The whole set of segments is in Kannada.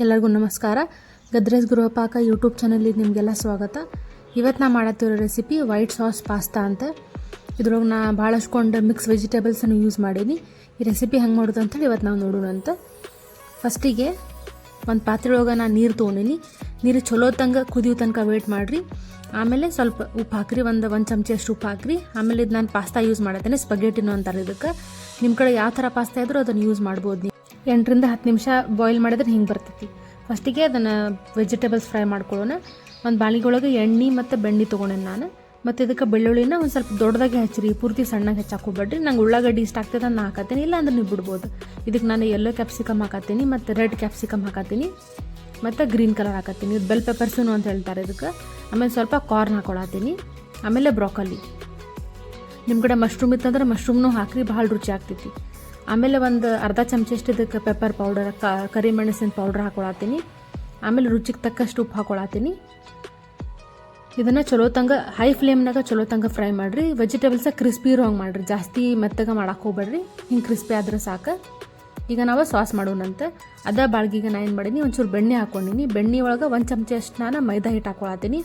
ಎಲ್ಲರಿಗೂ ನಮಸ್ಕಾರ. ಗದ್ರೇಸ್ ಗೃಹಪಾಕ ಯೂಟ್ಯೂಬ್ ಚಾನಲಿಗೆ ನಿಮಗೆಲ್ಲ ಸ್ವಾಗತ. ಇವತ್ತು ನಾ ಮಾಡತ್ತಿರೋ ರೆಸಿಪಿ ವೈಟ್ ಸಾಸ್ ಪಾಸ್ತಾ ಅಂತ. ಇದ್ರೊಳಗೆ ನಾ ಭಾಳಷ್ಟ್ಕೊಂಡು ಮಿಕ್ಸ್ ವೆಜಿಟೇಬಲ್ಸನ್ನು ಯೂಸ್ ಮಾಡೀನಿ. ಈ ರೆಸಿಪಿ ಹೆಂಗೆ ಮಾಡೋದು ಅಂತೇಳಿ ಇವತ್ತು ನಾವು ನೋಡೋಣ ಅಂತ. ಫಸ್ಟಿಗೆ ಒಂದು ಪಾತ್ರೆ ಒಳಗೆ ನಾನು ನೀರು ತೊಗೊಂಡಿನಿ. ನೀರು ಚಲೋ ಕುದಿಯೋ ತನಕ ವೇಟ್ ಮಾಡಿರಿ. ಆಮೇಲೆ ಸ್ವಲ್ಪ ಉಪ್ಪು ಹಾಕಿರಿ, ಒಂದು ಚಮಚ ಅಷ್ಟು ಉಪ್ಪು ಹಾಕಿರಿ. ಆಮೇಲೆ ಇದು ನಾನು ಪಾಸ್ತಾ ಯೂಸ್ ಮಾಡತ್ತೇನೆ, ಸ್ಪಗೆಟಿನೋ ಅಂತಾರೆ ಇದಕ್ಕೆ. ನಿಮ್ಮ ಕಡೆ ಯಾವ ಥರ ಪಾಸ್ತಾ ಇದ್ರೂ ಅದನ್ನು ಯೂಸ್ ಮಾಡ್ಬೋದು. ನೀವು 8 ರಿಂದ 10 ನಿಮಿಷ ಬಾಯ್ಲ್ ಮಾಡಿದ್ರೆ ಹಿಂಗೆ ಬರ್ತೈತಿ. ಫಸ್ಟಿಗೆ ಅದನ್ನು ವೆಜಿಟೇಬಲ್ಸ್ ಫ್ರೈ ಮಾಡ್ಕೊಳ್ಳೋಣ. ಒಂದು ಬಾಳಿಗೊಳಗೆ ಎಣ್ಣೆ ಮತ್ತು ಬೆಣ್ಣೆ ತೊಗೊಂಡೇನೆ ನಾನು. ಮತ್ತು ಇದಕ್ಕೆ ಬೆಳ್ಳುಳ್ಳಿನ ಒಂದು ಸ್ವಲ್ಪ ದೊಡ್ಡದಾಗಿ ಹಚ್ಚಿರಿ, ಪೂರ್ತಿ ಸಣ್ಣಗೆ ಹೆಚ್ಚಾಕೋಬೇಡ್ರಿ. ನಂಗೆ ಉಳ್ಳಾಗಡ್ಡಿ ಇಷ್ಟ ಆಗ್ತದೆ ಅದನ್ನು ಹಾಕತ್ತೀನಿ, ಇಲ್ಲ ಅಂದ್ರೆ ನೀವು ಬಿಡ್ಬೋದು. ಇದಕ್ಕೆ ನಾನು ಯೆಲ್ಲೋ ಕ್ಯಾಪ್ಸಿಕಮ್ ಹಾಕತ್ತೀನಿ ಮತ್ತು ರೆಡ್ ಕ್ಯಾಪ್ಸಿಕಮ್ ಹಾಕತ್ತೀನಿ ಮತ್ತು ಗ್ರೀನ್ ಕಲರ್ ಹಾಕತ್ತೀನಿ. ಇದು ಬೆಲ್ ಪೆಪ್ಪರ್ಸೂನು ಅಂತ ಹೇಳ್ತಾರೆ ಇದಕ್ಕೆ. ಆಮೇಲೆ ಸ್ವಲ್ಪ ಕಾರ್ನ್ ಹಾಕೊಳತ್ತೀನಿ. ಆಮೇಲೆ ಬ್ರೋಕೊಲಿ. ನಿಮ್ಮ ಕಡೆ ಮಶ್ರೂಮ್ ಇತ್ತಂದ್ರೆ ಮಶ್ರೂಮ್ನೂ ಹಾಕಿರಿ, ಭಾಳ ರುಚಿ ಆಗ್ತೈತಿ. ಆಮೇಲೆ ಒಂದು ಅರ್ಧ ಚಮಚಷ್ಟು ಇದಕ್ಕೆ ಪೆಪ್ಪರ್ ಪೌಡರ್, ಕರಿಮೆಣಸಿನ ಪೌಡ್ರ್ ಹಾಕೊಳತ್ತೀನಿ. ಆಮೇಲೆ ರುಚಿಗೆ ತಕ್ಕಷ್ಟು ಉಪ್ಪು ಹಾಕೊಳತ್ತೀನಿ. ಇದನ್ನು ಚಲೋ ಹೈ ಫ್ಲೇಮ್ನಾಗ ಚಲೋ ಫ್ರೈ ಮಾಡಿರಿ. ವೆಜಿಟೇಬಲ್ಸ ಕ್ರಿಸ್ಪಿ ಇರೋ ಹಂಗೆ ಮಾಡಿರಿ, ಜಾಸ್ತಿ ಮೆತ್ತಗೆ ಮಾಡಕ್ಕೆ ಹೋಗ್ಬೇಡ್ರಿ. ಹಿಂಗೆ ಕ್ರಿಸ್ಪಿ ಆದ್ರೆ ಸಾಕು. ಈಗ ನಾವು ಸಾಸ್ ಮಾಡೋಣಂತೆ. ಅದ ಬಾಳ್ಗಿಗೆ ನಾನು ಏನು ಮಾಡೀನಿ, ಒಂಚೂರು ಬೆಣ್ಣೆ ಹಾಕ್ಕೊಂಡಿನಿ. ಬೆಣ್ಣೆ ಒಳಗೆ 1 ಚಮಚ ಅಷ್ಟು ನಾನು ಮೈದಾ ಹಿಟ್ಟು ಹಾಕೊಳತ್ತೀನಿ.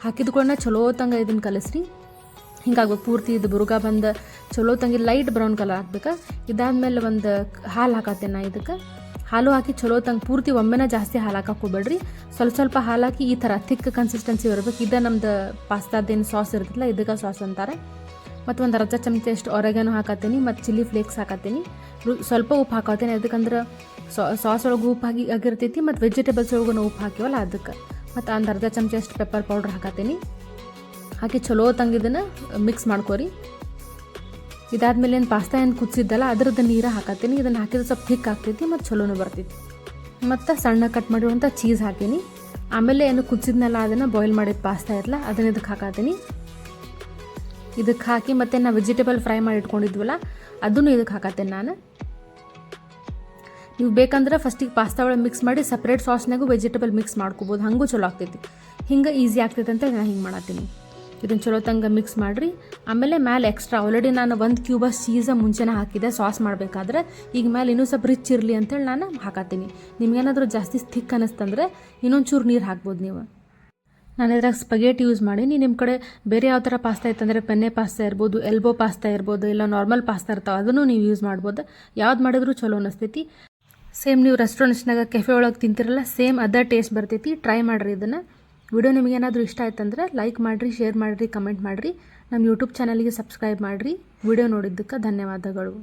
ಹಾಕಿದ್ಕೊಳ್ಳ ಚಲೋ ಇದನ್ನು ಕಲಿಸ್ರಿ. ಹಿಂಗಾಗ್ಬೇಕು ಪೂರ್ತಿ ಇದು ಬುರುಗ ಬಂದು ಚಲೋ ಲೈಟ್ ಬ್ರೌನ್ ಕಲರ್ ಹಾಕ್ಬೇಕು. ಇದಾದ್ಮೇಲೆ ಒಂದು ಹಾಲು ಹಾಕತ್ತೇನೆ ನಾ. ಇದಕ್ಕೆ ಹಾಲು ಹಾಕಿ ಚಲೋ ಪೂರ್ತಿ ಒಮ್ಮೆನ ಜಾಸ್ತಿ ಹಾಲು ಹಾಕಕ್ಕೆ ಹೋಗ್ಬೇಡ್ರಿ. ಸ್ವಲ್ಪ ಹಾಲು ಹಾಕಿ ಈ ಥರ ಥಿಕ್ ಕನ್ಸಿಸ್ಟೆನ್ಸಿ ಇರಬೇಕು. ಇದು ನಮ್ದು ಪಾಸ್ತಾದೇನು ಸಾಸ್ ಇರ್ತಲ್ಲ, ಇದಕ್ಕೆ ಸಾಸ್ ಅಂತಾರೆ. ಮತ್ತು ಒಂದು ಅರ್ಧ ಚಮಚ ಅಷ್ಟು ಒರೆಗಾನೋ ಹಾಕತ್ತೀನಿ ಮತ್ತು ಚಿಲ್ಲಿ ಫ್ಲೇಕ್ಸ್ ಹಾಕತ್ತೀನಿ. ಸ್ವಲ್ಪ ಉಪ್ಪು ಹಾಕತ್ತೀನಿ, ಅದಕ್ಕಂದ್ರೆ ಸಾಸ್ ಒಳಗೆ ಉಪ್ಪು ಆಗಿರ್ತೈತಿ. ಮತ್ತು ವೆಜಿಟೇಬಲ್ಸ್ ಒಳಗೂ ಉಪ್ಪು ಹಾಕಿವಲ್ಲ ಅದಕ್ಕೆ. ಮತ್ತು ಒಂದು ಅರ್ಧ ಚಮಚ ಅಷ್ಟು ಪೆಪ್ಪರ್ ಪೌಡ್ರ್ ಹಾಕತ್ತೀನಿ. ಹಾಕಿ ಚಲೋ ಇದನ್ನು ಮಿಕ್ಸ್ ಮಾಡ್ಕೊರಿ. ಇದಾದ್ಮೇಲೆ ಏನು ಪಾಸ್ತಾ ಏನು ಕುದಿಸಿದ್ದಲ್ಲ ಅದ್ರದ್ದು ನೀರು ಹಾಕತ್ತೀನಿ. ಇದನ್ನು ಹಾಕಿದ್ರೆ ಸ್ವಲ್ಪ ಥಿಕ್ ಆಗ್ತೈತಿ ಮತ್ತು ಚಲೋನು ಬರ್ತೈತಿ. ಮತ್ತು ಸಣ್ಣ ಕಟ್ ಮಾಡಿರುವಂಥ ಚೀಸ್ ಹಾಕೀನಿ. ಆಮೇಲೆ ಏನು ಕುದಿಸಿದ್ನಲ್ಲ ಅದನ್ನು ಬಾಯ್ಲ್ ಮಾಡಿದ ಪಾಸ್ತಾ ಇರಲ್ಲ ಅದನ್ನು ಇದಕ್ಕೆ ಹಾಕತ್ತೀನಿ. ಇದಕ್ಕೆ ಹಾಕಿ ಮತ್ತು ನಾವು ವೆಜಿಟೇಬಲ್ ಫ್ರೈ ಮಾಡಿ ಇಟ್ಕೊಂಡಿದ್ವಲ್ಲ ಅದನ್ನು ಇದಕ್ಕೆ ಹಾಕತ್ತೇನೆ ನಾನು. ನೀವು ಬೇಕಂದ್ರೆ ಫಸ್ಟಿಗೆ ಪಾಸ್ತಾ ಒಳಗೆ ಮಿಕ್ಸ್ ಮಾಡಿ ಸಪ್ರೇಟ್ ಸಾಸ್ನಾಗೂ ವೆಜಿಟೇಬಲ್ ಮಿಕ್ಸ್ ಮಾಡ್ಕೋಬೋದು, ಹಾಗೂ ಚಲೋ ಆಗ್ತೈತಿ. ಹಿಂಗೆ ಈಸಿ ಆಗ್ತೈತೆ ಅಂತ ನಾನು ಹಿಂಗೆ ಮಾಡತ್ತೀನಿ. ಇದನ್ನು ಚಲೋ ಮಿಕ್ಸ್ ಮಾಡಿರಿ. ಆಮೇಲೆ ಮೇಲೆ ಎಕ್ಸ್ಟ್ರಾ ಆಲ್ರೆಡಿ ನಾನು 1 ಕ್ಯೂಬಸ್ ಚೀಸ ಮುಂಚೆನೇ ಹಾಕಿದೆ ಸಾಸ್ ಮಾಡಬೇಕಾದ್ರೆ. ಈಗ ಮೇಲೆ ಇನ್ನೂ ಸ್ವಲ್ಪ ರಿಚ್ ಇರಲಿ ಅಂತೇಳಿ ನಾನು ಹಾಕತ್ತೀನಿ. ನಿಮ್ಗೇನಾದರೂ ಜಾಸ್ತಿ ಥಿಕ್ ಅನ್ನಿಸ್ತಂದ್ರೆ ಇನ್ನೊಂಚೂರು ನೀರು ಹಾಕ್ಬೋದು ನೀವು. ನಾನು ಇದ್ರಾಗ ಸ್ಪಗೆಟಿ ಯೂಸ್ ಮಾಡೀನಿ. ನಿಮ್ಮ ಕಡೆ ಬೇರೆ ಯಾವ ಥರ ಪಾಸ್ತಾ ಇತ್ತಂದರೆ ಪೆನ್ನೆ ಪಾಸ್ತಾ ಇರ್ಬೋದು, ಎಲ್ಬೋ ಪಾಸ್ತಾ ಇರ್ಬೋದು, ಇಲ್ಲ ನಾರ್ಮಲ್ ಪಾಸ್ತಾ ಇರ್ತಾವೆ, ಅದನ್ನು ನೀವು ಯೂಸ್ ಮಾಡ್ಬೋದು. ಯಾವ್ದು ಮಾಡಿದ್ರೂ ಚಲೋ ಅನ್ನಿಸ್ತೈತಿ. ಸೇಮ್ ನೀವು ರೆಸ್ಟೋರೆಂಟ್ಸ್ನಾಗ ಕೆಫೆ ಒಳಗೆ ತಿಂತಿರಲ್ಲ, ಸೇಮ್ ಅದೇ ಟೇಸ್ಟ್ ಬರ್ತೈತಿ. ಟ್ರೈ ಮಾಡಿರಿ ಇದನ್ನು. ವಿಡಿಯೋ ನಿಮಗೇನಾದರೂ ಇಷ್ಟ ಆಯ್ತಂದ್ರೆ ಲೈಕ್ ಮಾಡಿರಿ, ಶೇರ್ ಮಾಡಿರಿ, ಕಮೆಂಟ್ ಮಾಡಿರಿ. ನಮ್ಮ ಯೂಟ್ಯೂಬ್ ಚಾನಲಿಗೆ ಸಬ್ಸ್ಕ್ರೈಬ್ ಮಾಡಿರಿ. ವಿಡಿಯೋ ನೋಡಿದ್ದಕ್ಕೆ ಧನ್ಯವಾದಗಳು.